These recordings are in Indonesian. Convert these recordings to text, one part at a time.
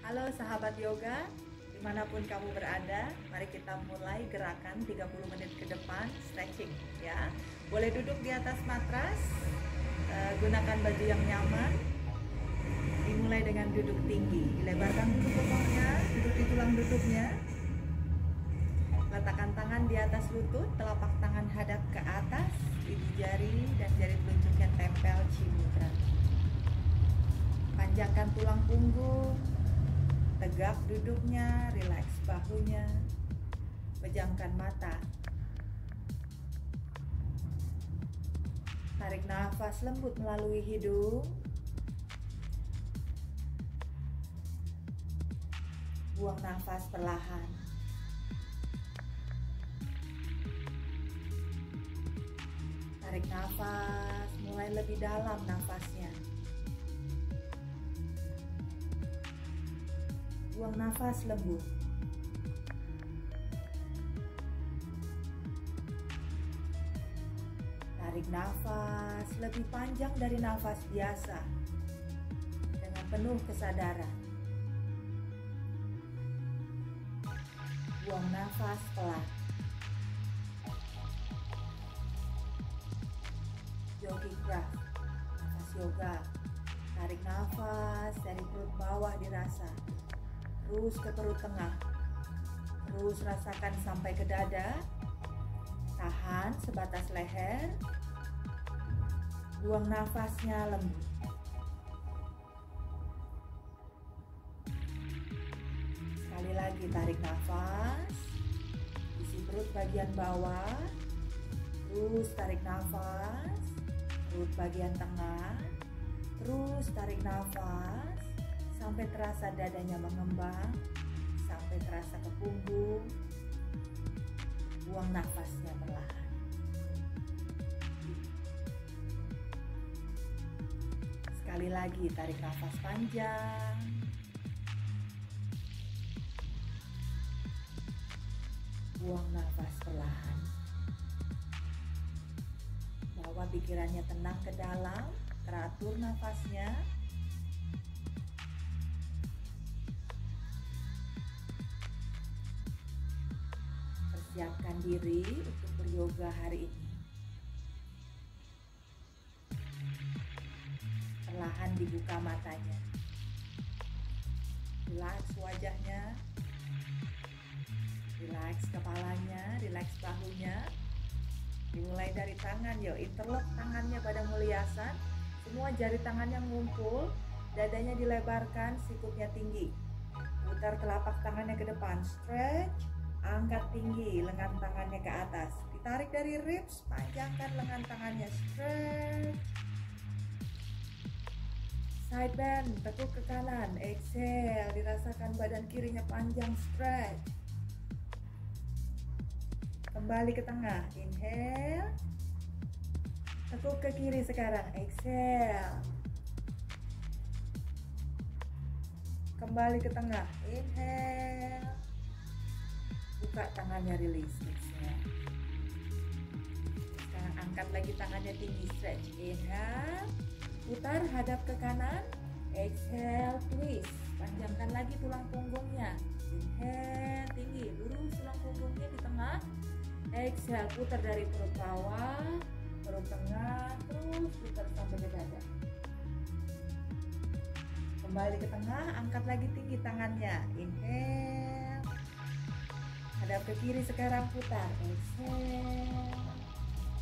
Halo sahabat yoga, dimanapun kamu berada, mari kita mulai gerakan 30 menit ke depan stretching ya. Boleh duduk di atas matras, gunakan baju yang nyaman. Dimulai dengan duduk tinggi, dilebarkan dulu bokongnya, duduk di tulang duduknya. Letakkan tangan di atas lutut, telapak tangan hadap ke atas, ibu jari dan jari telunjuknya tempel cimudra. Panjangkan tulang punggung, tegak duduknya, rileks bahunya, pejamkan mata. Tarik nafas lembut melalui hidung. Buang nafas perlahan. Tarik nafas, mulai lebih dalam nafasnya. Buang nafas lembut. Tarik nafas lebih panjang dari nafas biasa dengan penuh kesadaran. Buang nafas pelan. Yogic breath, nafas yoga. Tarik nafas dari perut bawah dirasa, terus ke perut tengah, terus rasakan sampai ke dada. Tahan sebatas leher. Buang nafasnya lembut. Sekali lagi tarik nafas, isi perut bagian bawah, terus tarik nafas, perut bagian tengah, terus tarik nafas sampai terasa dadanya mengembang, sampai terasa ke punggung. Buang nafasnya perlahan. Sekali lagi tarik nafas panjang. Buang nafas perlahan. Bawa pikirannya tenang ke dalam, teratur nafasnya. Persiapkan diri untuk beryoga hari ini. Perlahan dibuka matanya. Rileks wajahnya. Rileks kepalanya, rileks bahunya. Dimulai dari tangan, yuk interlock tangannya pada muliasan. Semua jari tangannya ngumpul, dadanya dilebarkan, sikutnya tinggi. Putar telapak tangannya ke depan, stretch. Angkat tinggi, lengan tangannya ke atas. Ditarik dari ribs, panjangkan lengan tangannya, stretch. Side bend, tekuk ke kanan, exhale. Dirasakan badan kirinya panjang, stretch. Kembali ke tengah, inhale. Tekuk ke kiri sekarang, exhale. Kembali ke tengah, inhale. Buka tangannya, release, exhale. Sekarang angkat lagi tangannya tinggi, stretch, inhale. Putar hadap ke kanan, exhale, twist. Panjangkan lagi tulang punggungnya, inhale, tinggi, lurus tulang punggungnya di tengah. Exhale, putar dari perut bawah, perut tengah, terus putar sampai ke dada. Kembali ke tengah, angkat lagi tinggi tangannya, inhale. Hadap ke kiri sekarang, putar, exhale.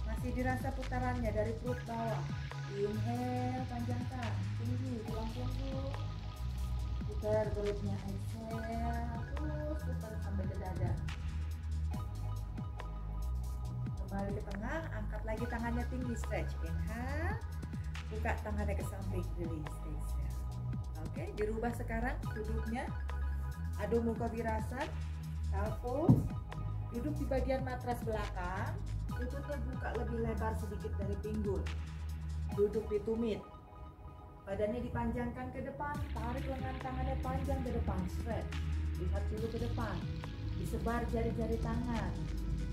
Masih dirasa putarannya dari perut bawah. Inhale, panjangkan, tinggi, tulang punggung. Putar perutnya, exhale, terus putar sampai ke dada. Kembali ke tengah, angkat lagi tangannya tinggi, stretch, inhale. Buka tangannya ke samping, release, exhale. Oke, dirubah sekarang duduknya. Adho Mukha Virasana. Pose, duduk di bagian matras belakang, lututnya buka lebih lebar sedikit dari pinggul. Duduk di tumit, badannya dipanjangkan ke depan, tarik lengan tangannya panjang ke depan, stretch. Lihat dulu ke depan, disebar jari-jari tangan.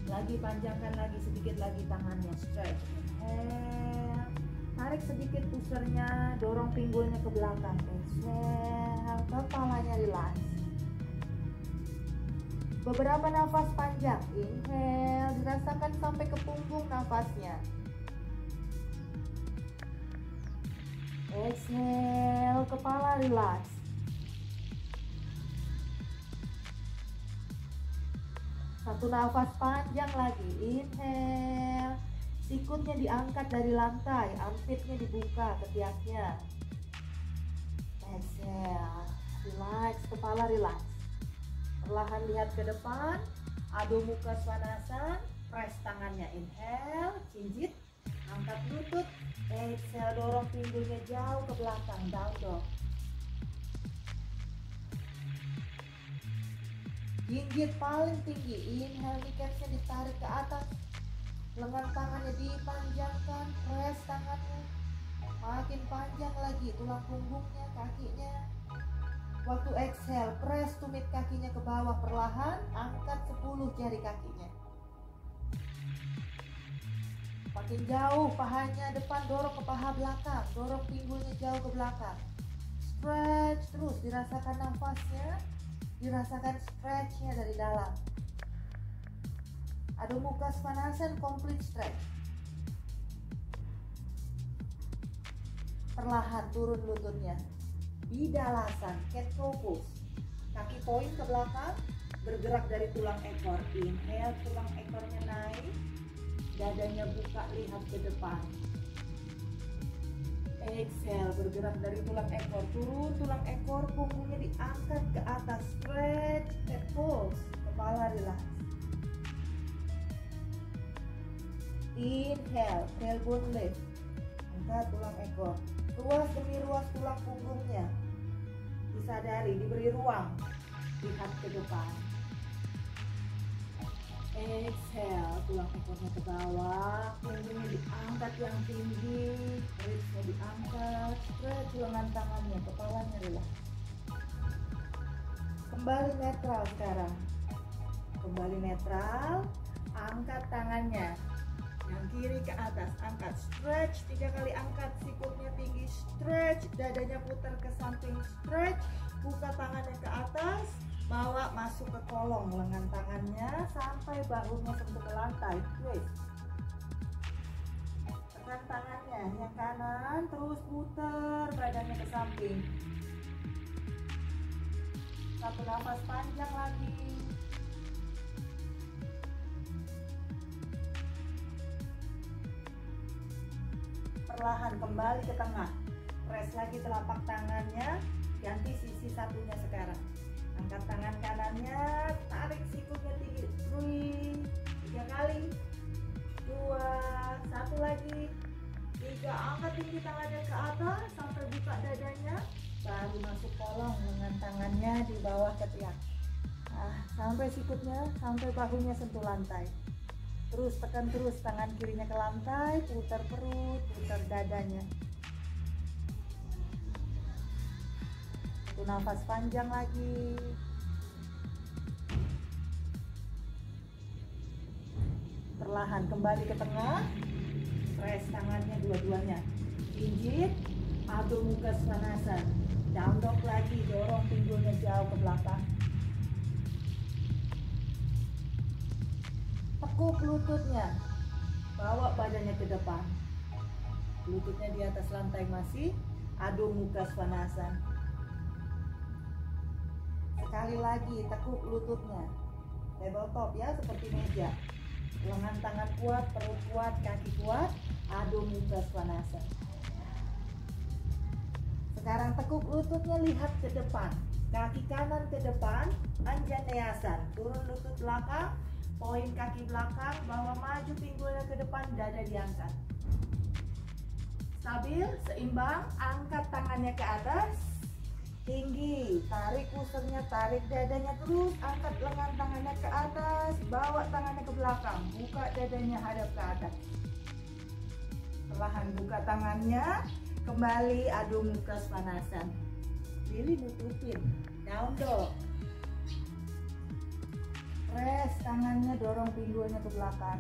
Lagi panjangkan lagi sedikit lagi tangannya, stretch. Inhale, Tarik sedikit pusernya, dorong pinggulnya ke belakang. Exhale, kepalanya relax. Beberapa nafas panjang. Inhale, dirasakan sampai ke punggung nafasnya. Exhale, kepala relax. Satu nafas panjang lagi. Inhale, sikutnya diangkat dari lantai, armpitnya dibuka, ketiaknya. Exhale, relax, kepala relax. Perlahan lihat ke depan, Adho Mukha Svanasana, press tangannya. Inhale, jinjit, angkat lutut. Exhale, dorong pinggulnya jauh ke belakang, down dog. Jinjit paling tinggi. Inhale, kneecapsnya ditarik ke atas, lengan tangannya dipanjangkan, press tangannya. Makin panjang lagi tulang punggungnya, kakinya. Waktu exhale, press tumit kakinya ke bawah perlahan, angkat 10 jari kakinya. Makin jauh pahanya depan, dorong ke paha belakang, dorong pinggulnya jauh ke belakang. Stretch terus, dirasakan nafasnya, dirasakan stretchnya dari dalam. Adho Mukha Svanasana, complete stretch. Perlahan turun lututnya. Bidalasan, cat cow pose. Kaki poin ke belakang, bergerak dari tulang ekor. Inhale, tulang ekornya naik, dadanya buka, lihat ke depan. Exhale, bergerak dari tulang ekor, turun tulang ekor, punggungnya diangkat ke atas, stretch, cat pose, kepala relax. Inhale, tailbone lift, angkat tulang ekor, ruas demi ruas tulang punggungnya. Disadari, diberi ruang, lihat ke depan. Exhale, tulang ekornya ke bawah, punggungnya diangkat yang tinggi, ribsnya diangkat, stretch lengan tangannya, kepalanya relax. Kembali netral sekarang. Kembali netral, angkat tangannya. Yang kiri ke atas, angkat, stretch 3 kali, angkat sikutnya tinggi, stretch, dadanya putar ke samping, stretch, buka tangannya ke atas, bawa masuk ke kolong lengan tangannya sampai bahunya sentuh ke lantai, twist. Tekan tangannya, yang kanan terus putar badannya ke samping. Satu nafas panjang lagi. Perlahan kembali ke tengah, press lagi telapak tangannya, ganti sisi satunya sekarang. Angkat tangan kanannya, tarik sikutnya tinggi, 3 kali, 2, 1 lagi, 3, angkat tinggi tangannya ke atas sampai buka dadanya, baru masuk kolong dengan tangannya di bawah ketiak. Sampai sikutnya, sampai bahunya sentuh lantai. Terus tekan terus tangan kirinya ke lantai, putar perut, putar dadanya. Satu nafas panjang lagi. Perlahan kembali ke tengah, press tangannya dua-duanya. Jinjit, Adho Mukha Svanasana. Down dog lagi, dorong pinggulnya jauh ke belakang. Tekuk lututnya, bawa badannya ke depan. Lututnya di atas lantai masih, Adho Mukha Svanasana. Sekali lagi, tekuk lututnya. Tabletop ya, seperti meja. Lengan tangan kuat, perut kuat, kaki kuat, Adho Mukha Svanasana. Sekarang tekuk lututnya, lihat ke depan. Kaki kanan ke depan, Anjaneyasana. Turun lutut belakang, poin kaki belakang, bawa maju pinggulnya ke depan, dada diangkat. Stabil, seimbang, angkat tangannya ke atas, tinggi, tarik pusernya, tarik dadanya terus, angkat lengan tangannya ke atas, bawa tangannya ke belakang, buka dadanya hadap ke atas. Perlahan buka tangannya, kembali Adho Mukha Svanasana. Pilih nutupin, down dog. Press tangannya, dorong pinggulnya ke belakang.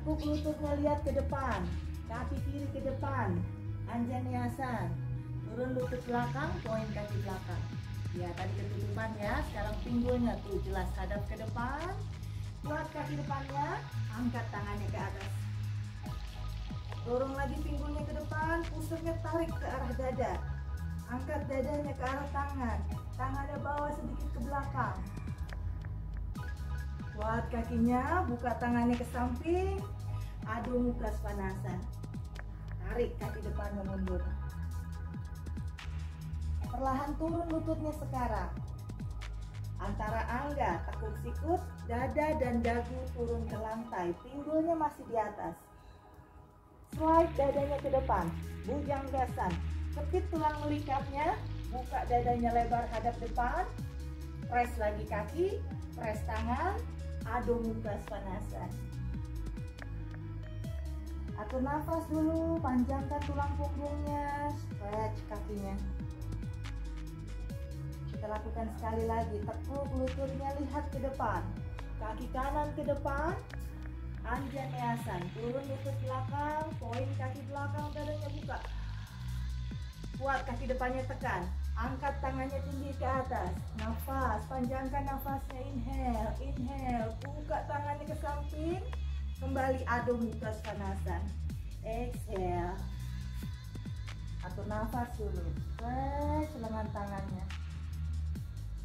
Tekuk lututnya lihat ke depan, kaki kiri ke depan, Anjaneyasan. Turun lutut belakang, poin kaki belakang. Ya, tadi ketutupan ya. Sekarang pinggulnya tuh jelas hadap ke depan. Kuat kaki depannya, angkat tangannya ke atas. Dorong lagi pinggulnya ke depan, pusatnya tarik ke arah dada. Angkat dadanya ke arah tangan. Tangannya bawa sedikit ke belakang. Kuat kakinya, buka tangannya ke samping. Adho Mukha Svanasana. Tarik kaki depannya mundur. Perlahan turun lututnya sekarang. Antara angga, tekuk sikut, dada dan dagu turun ke lantai. Pinggulnya masih di atas. Slide dadanya ke depan. Bhujanggasana. Kepit tulang melikatnya. Buka dadanya lebar hadap depan. Press lagi kaki. Press tangan. Adho Mukha Svanasana. Atur nafas dulu. Panjangkan tulang punggungnya. Stretch kakinya. Kita lakukan sekali lagi. Tekuk lututnya lihat ke depan. Kaki kanan ke depan. Anjaneyasan. Turun lutut belakang. Poin kaki belakang. Dadanya buka. Kuat kaki depannya tekan. Angkat tangannya tinggi ke atas. Nafas. Panjangkan nafasnya. Inhale. Inhale. Buka tangannya ke samping. Kembali Adho Mukha Svanasana. Exhale. Atur nafas dulu. Stretch lengan tangannya.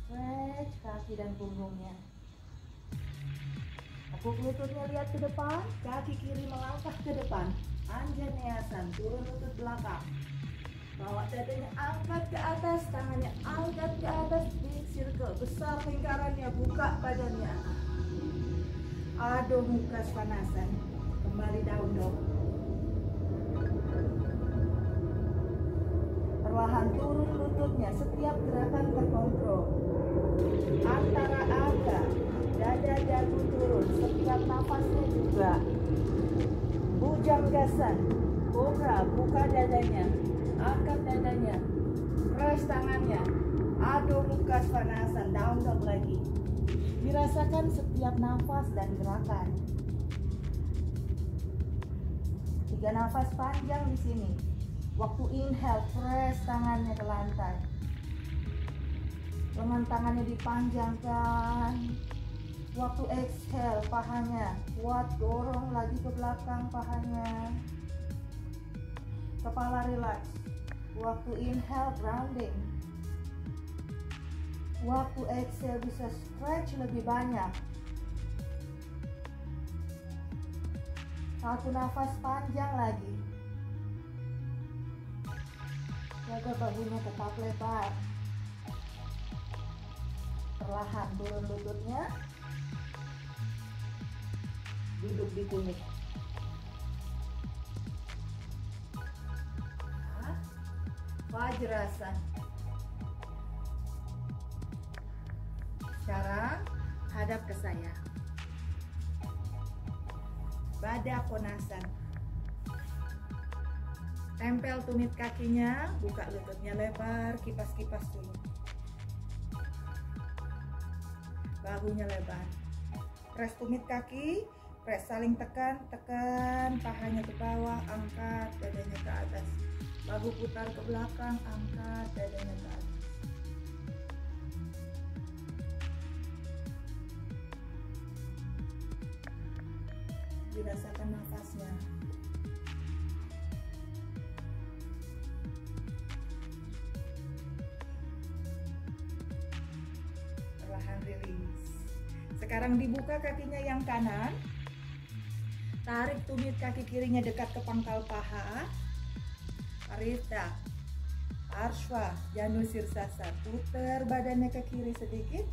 Stretch kaki dan punggungnya. Tekuk lututnya lihat ke depan. Kaki kiri melangkah ke depan. Anjaneyasan. Turun lutut belakang. Bawa dadanya angkat ke atas. Tangannya angkat ke atas. Big circle. Besar lingkarannya. Buka badannya. Adho Mukha Svanasana. Kembali down dog. Perlahan turun lututnya. Setiap gerakan terkontrol. Antara angga, dada dagu turun. Setiap nafasnya juga. Bhujanggasana. Cobra. Buka dadanya. Angkat dadanya. Press tangannya. Adho Mukha Svanasana. Down dog lagi. Dirasakan setiap nafas dan gerakan. 3 nafas panjang di sini. Waktu inhale, press tangannya ke lantai. Lengan tangannya dipanjangkan. Waktu exhale, pahanya kuat, dorong lagi ke belakang pahanya. Kepala relax. Waktu inhale, grounding. Waktu exhale bisa stretch lebih banyak. 1 nafas panjang lagi. Jaga bahunya tetap lebar. Perlahan turun lututnya. Duduk di tumit. Vajrasana. Sekarang hadap ke saya. Baddha Konasana. Tempel tumit kakinya, buka lututnya lebar, kipas-kipas dulu. Bahunya lebar. Press tumit kaki, press saling tekan, tekan, pahanya ke bawah, angkat dadanya ke atas. Bahu putar ke belakang, angkat dadanya ke atas. Dirasakan nafasnya. Perlahan rilis. Sekarang dibuka kakinya yang kanan. Tarik tumit kaki kirinya dekat ke pangkal paha. Parita, Arshva, Janu Sirsasana. Putar badannya ke kiri sedikit.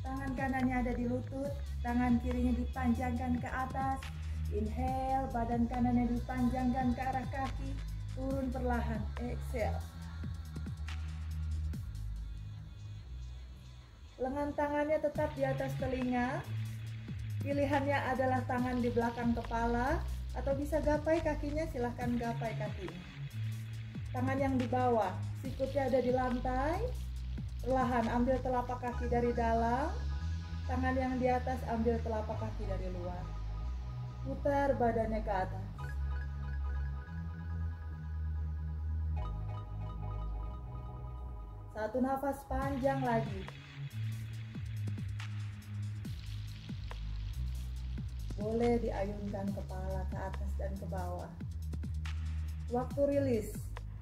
Tangan kanannya ada di lutut. Tangan kirinya dipanjangkan ke atas. Inhale, badan kanannya dipanjangkan ke arah kaki. Turun perlahan. Exhale. Lengan tangannya tetap di atas telinga. Pilihannya adalah tangan di belakang kepala. Atau bisa gapai kakinya, silahkan gapai kakinya. Tangan yang di bawah, sikutnya ada di lantai. Perlahan ambil telapak kaki dari dalam. Tangan yang di atas ambil telapak kaki dari luar. putar badannya ke atas. Satu nafas panjang lagi. Boleh diayunkan kepala ke atas dan ke bawah. Waktu rilis,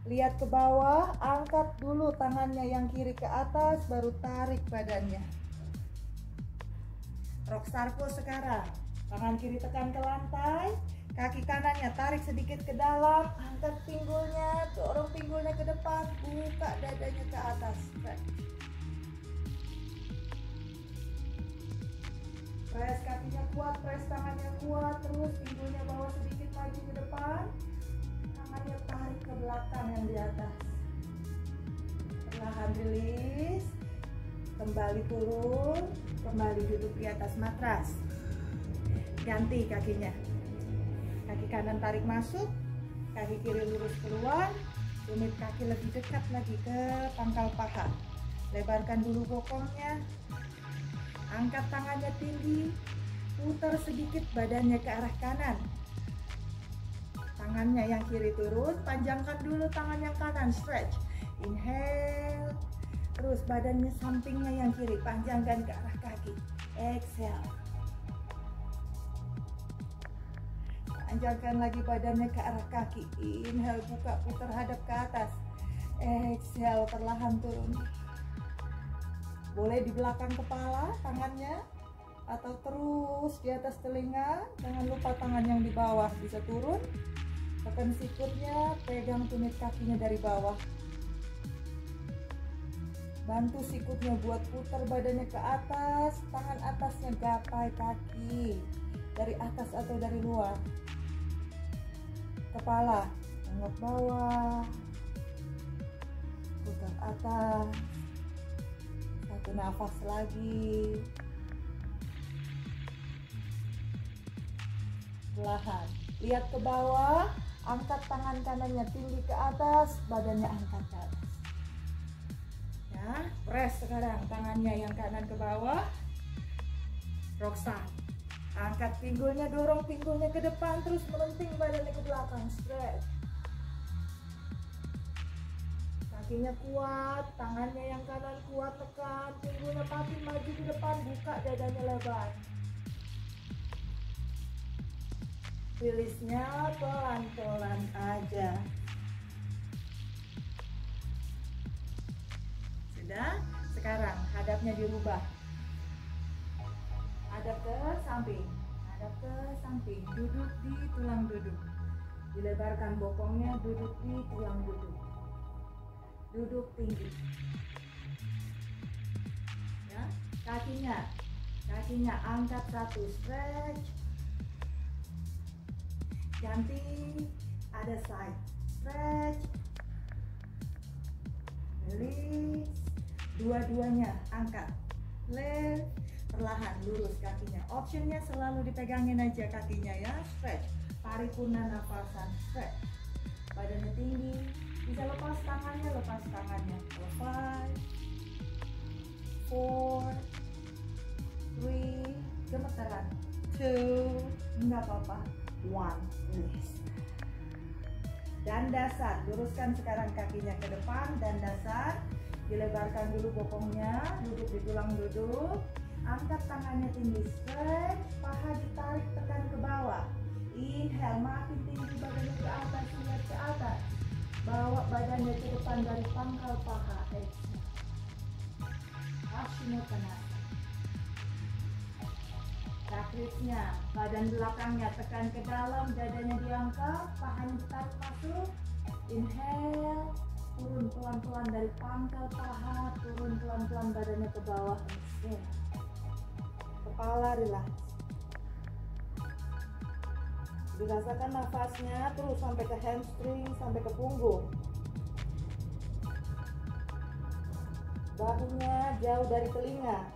lihat ke bawah, angkat dulu tangannya yang kiri ke atas, baru tarik badannya. Rockstar pose sekarang. Tangan kiri tekan ke lantai, kaki kanannya tarik sedikit ke dalam, angkat pinggulnya, dorong pinggulnya ke depan, buka dadanya ke atas. Press kakinya kuat, press tangannya kuat, terus pinggulnya bawa sedikit maju ke depan, tangannya tarik ke belakang yang di atas. Perlahan rilis, kembali turun, kembali duduk di atas matras. Ganti kakinya, kaki kanan tarik masuk, kaki kiri lurus keluar, tumit kaki lebih dekat lagi ke pangkal paha. Lebarkan dulu bokongnya, angkat tangannya tinggi, putar sedikit badannya ke arah kanan. Tangannya yang kiri turun, panjangkan dulu tangan yang kanan, stretch. Inhale, terus badannya sampingnya yang kiri, panjangkan ke arah kaki. Exhale. Panjangkan lagi badannya ke arah kaki. Inhale, buka, putar hadap ke atas. Exhale, perlahan turun. Boleh di belakang kepala tangannya, atau terus di atas telinga. Jangan lupa tangan yang di bawah bisa turun. Tekan sikutnya, pegang tumit kakinya dari bawah. Bantu sikutnya buat putar badannya ke atas. Tangan atasnya gapai kaki dari atas atau dari luar. Kepala tengok bawah, putar atas. Satu nafas lagi. Perlahan lihat ke bawah, angkat tangan kanannya tinggi ke atas, badannya angkat ke atas. Ya, press sekarang tangannya yang kanan ke bawah. Rockstar. Angkat pinggulnya, dorong pinggulnya ke depan, terus melenting badannya ke belakang, stretch. Kakinya kuat, tangannya yang kanan kuat, tekan, pinggulnya pasti maju ke depan, buka dadanya lebar. Rilisnya pelan-pelan aja. Sudah? Sekarang hadapnya dirubah. Hadap ke samping, hadap ke samping, duduk di tulang duduk. Dilebarkan bokongnya, duduk di tulang duduk. Duduk tinggi. Ya, kakinya angkat satu, stretch. Ganti, ada side, stretch. Release. Dua-duanya angkat, left. Perlahan lurus kakinya. Optionnya selalu dipegangin aja kakinya ya. Stretch. Paripurna nafasan. Stretch. Badannya tinggi. Bisa lepas tangannya, lepas tangannya. 5, 4, 3, gemeteran. 2, enggak apa-apa. 1, release. Dan dasar. Luruskan sekarang kakinya ke depan dan dasar. Dilebarkan dulu bokongnya. Duduk di tulang duduk. Angkat tangannya tinggi, stretch, paha ditarik tekan ke bawah. Inhale, makin tinggi badannya ke atas, lihat ke atas. Bawa badannya ke depan dari pangkal paha. Exhale. Ashinottanasana. Cakrisnya, badan belakangnya tekan ke dalam, dadanya diangkat, pahanya ditarik masuk. Inhale, turun pelan-pelan dari pangkal paha, turun pelan-pelan badannya ke bawah. Exhale. Kepala relax. Dirasakan nafasnya terus sampai ke hamstring, sampai ke punggung. Bahunya jauh dari telinga.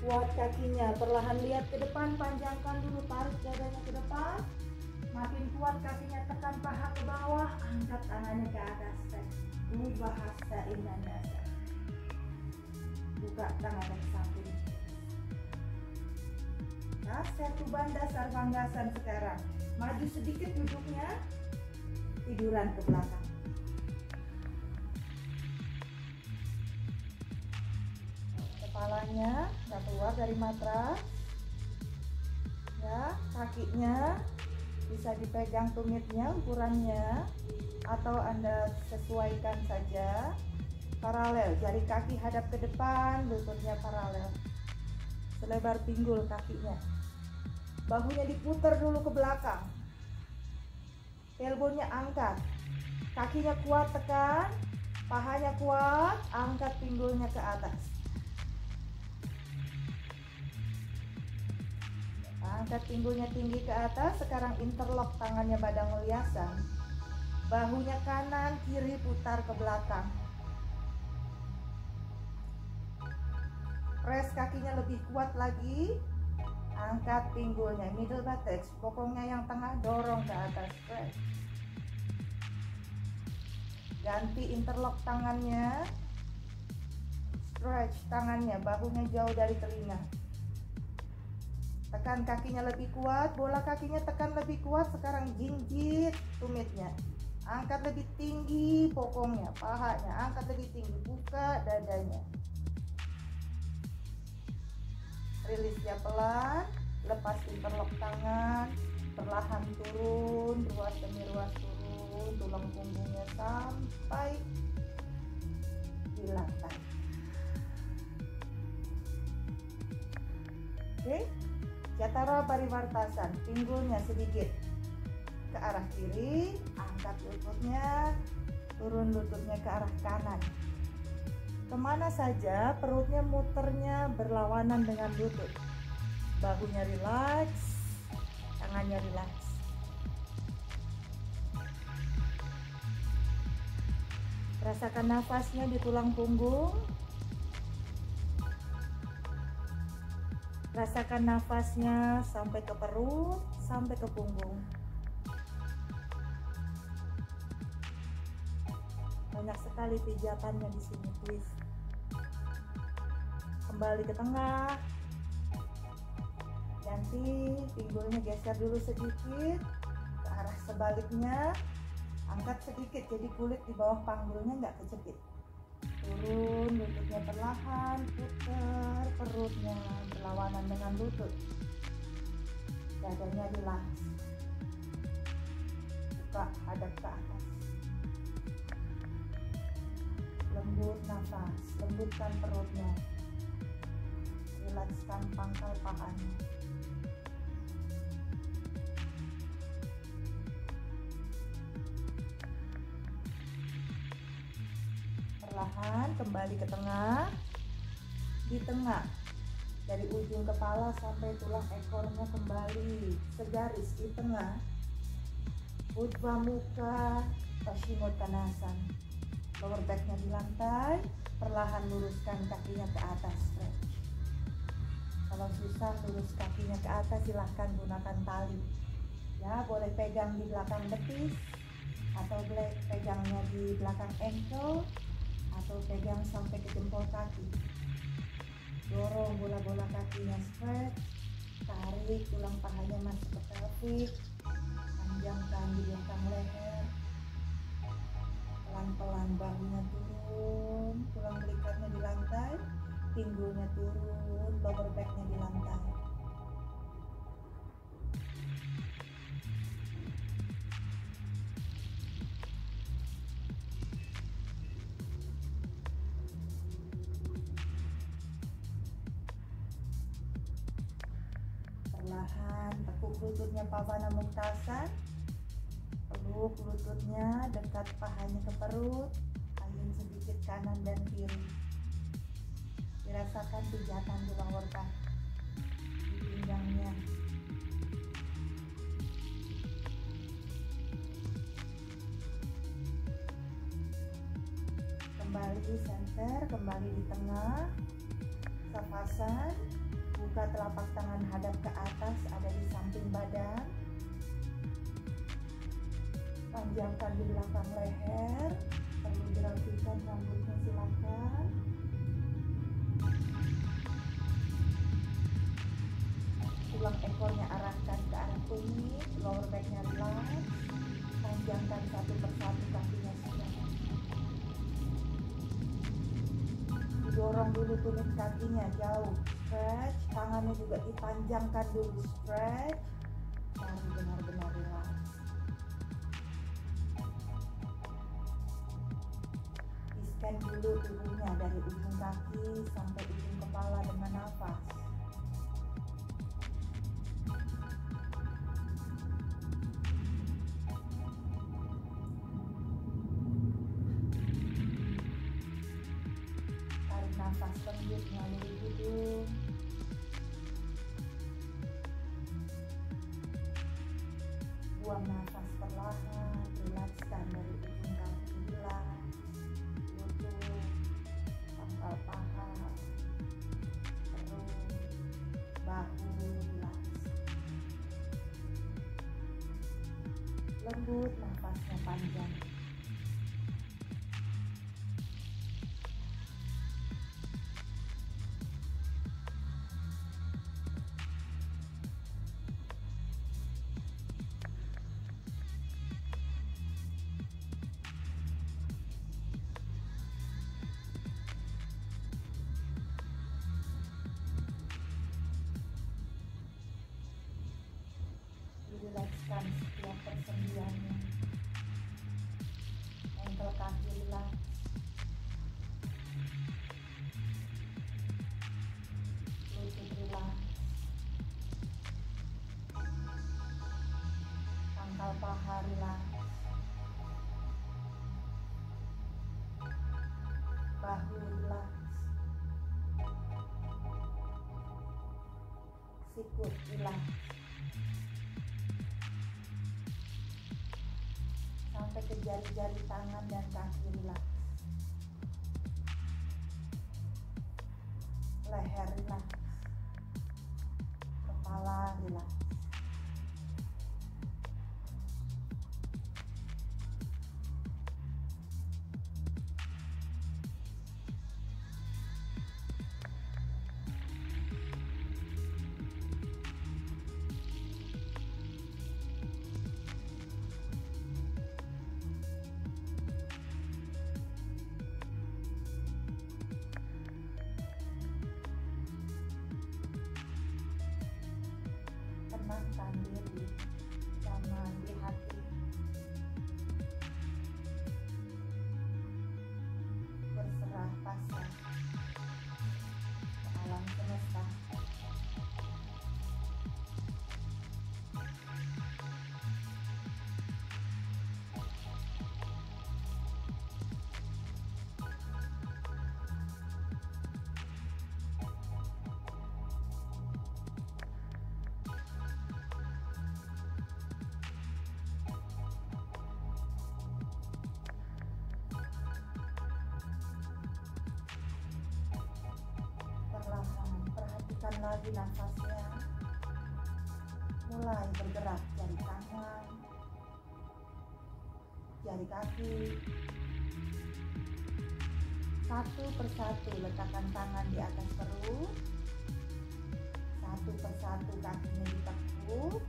Kuat kakinya, perlahan lihat ke depan, panjangkan dulu, tarik dadanya ke depan. Makin kuat kakinya, tekan paha ke bawah, angkat tangannya ke atas. Bahasa Indonesia. Buka tangan ke samping. Nah, sertuban dasar Vanggasan sekarang. Maju sedikit duduknya, tiduran ke belakang. Kepalanya nggak keluar dari matras. Ya, kakinya bisa dipegang tumitnya ukurannya, atau Anda sesuaikan saja. Paralel, jari kaki hadap ke depan, lututnya paralel. Selebar pinggul kakinya. Bahunya diputar dulu ke belakang. Tailbone-nya angkat. Kakinya kuat tekan, pahanya kuat, angkat pinggulnya ke atas. Angkat pinggulnya tinggi ke atas. Sekarang interlock tangannya badan meliasan. Bahunya kanan, kiri putar ke belakang. Press kakinya lebih kuat lagi. Angkat pinggulnya, middle buttocks, bokongnya yang tengah dorong ke atas. Press. Ganti interlock tangannya. Stretch tangannya, bahunya jauh dari telinga. Tekan kakinya lebih kuat, bola kakinya tekan lebih kuat. Sekarang jinjit tumitnya. Angkat lebih tinggi bokongnya, pahanya angkat lebih tinggi, buka dadanya. Rilisnya pelan, lepas interlock tangan, perlahan turun, ruas demi ruas turun, tulang punggungnya sampai di lantai. Oke, Jatara Parivartasan, pinggulnya sedikit ke arah kiri, angkat lututnya, turun lututnya ke arah kanan. Kemana saja perutnya muternya berlawanan dengan lutut. Bahunya rileks, tangannya rileks. Rasakan nafasnya di tulang punggung. Rasakan nafasnya sampai ke perut, sampai ke punggung. Banyak sekali pijatannya di sini, please. Kembali ke tengah. Ganti pinggulnya, geser dulu sedikit ke arah sebaliknya. Angkat sedikit jadi kulit di bawah panggulnya nggak kejepit. Turun, lututnya perlahan, putar perutnya berlawanan dengan lutut. Dadanya rileks. Buka hadap ke atas. Lembut nafas, lembutkan perutnya. Rilekskan pangkal pahanya. Perlahan kembali ke tengah. Di tengah, dari ujung kepala sampai tulang ekornya kembali segaris di tengah. Urdhva Mukha Paschimottanasana. Lower backnya di lantai, perlahan luruskan kakinya ke atas. Stretch. Kalau susah lurus kakinya ke atas, silahkan gunakan tali. Ya, boleh pegang di belakang betis, atau boleh pegangnya di belakang ankle, atau pegang sampai ke jempol kaki. Dorong bola-bola kakinya, stretch. Tarik tulang pahanya masuk ke pelvic. Panjangkan di belakang leher. Pelan-pelan bahunya turun, tulang belikatnya di lantai, pinggulnya turun, lower backnya di lantai. Perlahan tekuk lututnya Pavana Muktasan. Peluk lututnya, dekat pahanya ke perut, angin sedikit kanan dan kiri. Dirasakan pijatan di lower back, di pinggangnya. Kembali center, kembali di tengah. Savasana, buka telapak tangan hadap ke atas, ada di samping badan. Panjangkan di belakang leher, perlu dirapikan rambutnya silakan. tulang ekornya arahkan ke arah tumit, lower backnya relax. Panjangkan satu persatu kakinya sudah. Didorong dulu tumit kakinya jauh, stretch. Tangannya juga dipanjangkan dulu, stretch. Cari benar-benar relax. Di-scan dulu tubuhnya dari ujung kaki sampai ujung kepala dengan nafas. Tarik nafas lembut melalui hidung. Buang nafas perlahan, rilekskan dari ujung kaki hilang, lutut, pangkal paha, perut, bahu, rileks. Lembut, nafasnya panjang. Rilekskan setiap persendiannya. Ankle kaki rileks. Lutut rileks. Pangkal paha rileks. Bahu rileks. Sikut rileks. Sampai ke jari-jari tangan dan kaki rileks. Leher rileks. Kepala rileks. Tenangkan diri, jangan di hati. Berserah pasrah ke alam semesta. Perlahan perhatikan lagi nafasnya. Mulai bergerak jari tangan, jari kaki. Satu persatu letakkan tangan di atas perut. Satu persatu kakinya ditekuk.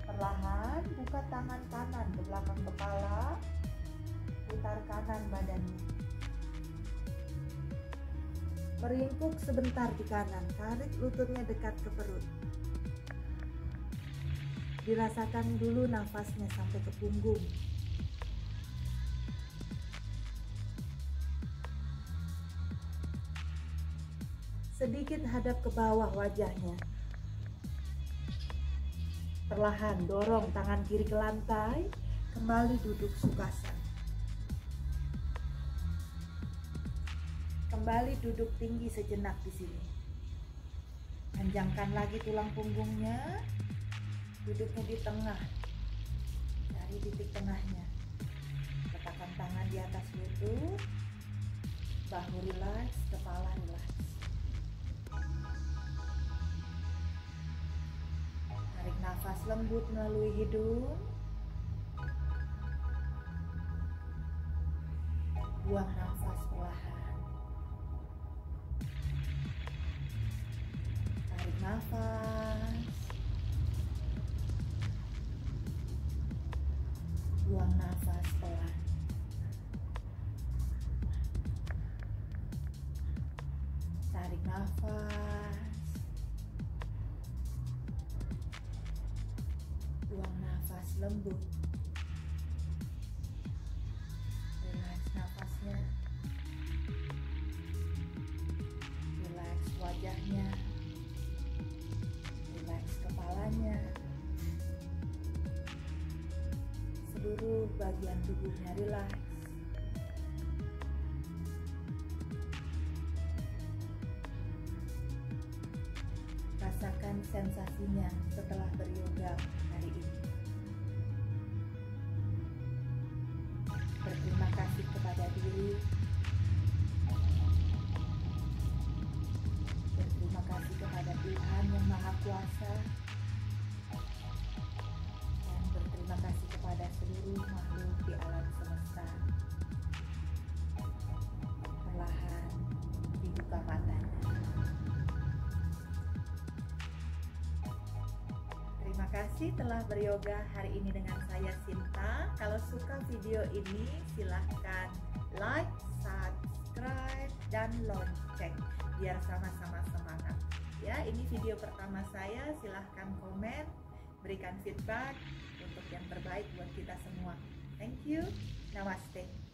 Perlahan buka tangan kanan ke belakang kepala. Putar kanan badannya. Meringkuk sebentar di kanan, tarik lututnya dekat ke perut. Dirasakan dulu nafasnya sampai ke punggung. Sedikit hadap ke bawah wajahnya. Perlahan dorong tangan kiri ke lantai, kembali duduk sukasana. Kembali duduk tinggi sejenak di sini. Panjangkan lagi tulang punggungnya. Duduknya di tengah. Cari titik tengahnya. Letakkan tangan di atas lutut. Bahu rileks, kepala rileks. Tarik nafas lembut melalui hidung. Buang nafas perlahan. nafas, buang nafas pelan. Tarik nafas, buang nafas lembut. Relax nafasnya, relax wajahnya, relax kepalanya, seluruh bagian tubuhnya relax. Rasakan sensasinya setelah beryoga hari ini. Berterima kasih kepada diri. Berterima kasih kepada Tuhan Yang Maha Kuasa. Dan berterima kasih kepada seluruh makhluk di alam semesta. Perlahan dibuka matanya. Terima kasih telah beryoga hari ini dengan saya, Sinta. Kalau suka video ini silahkan like, subscribe, dan lonceng biar sama-sama semangat. Ya, ini video pertama saya. Silahkan komen, berikan feedback untuk yang terbaik buat kita semua. Thank you. Namaste.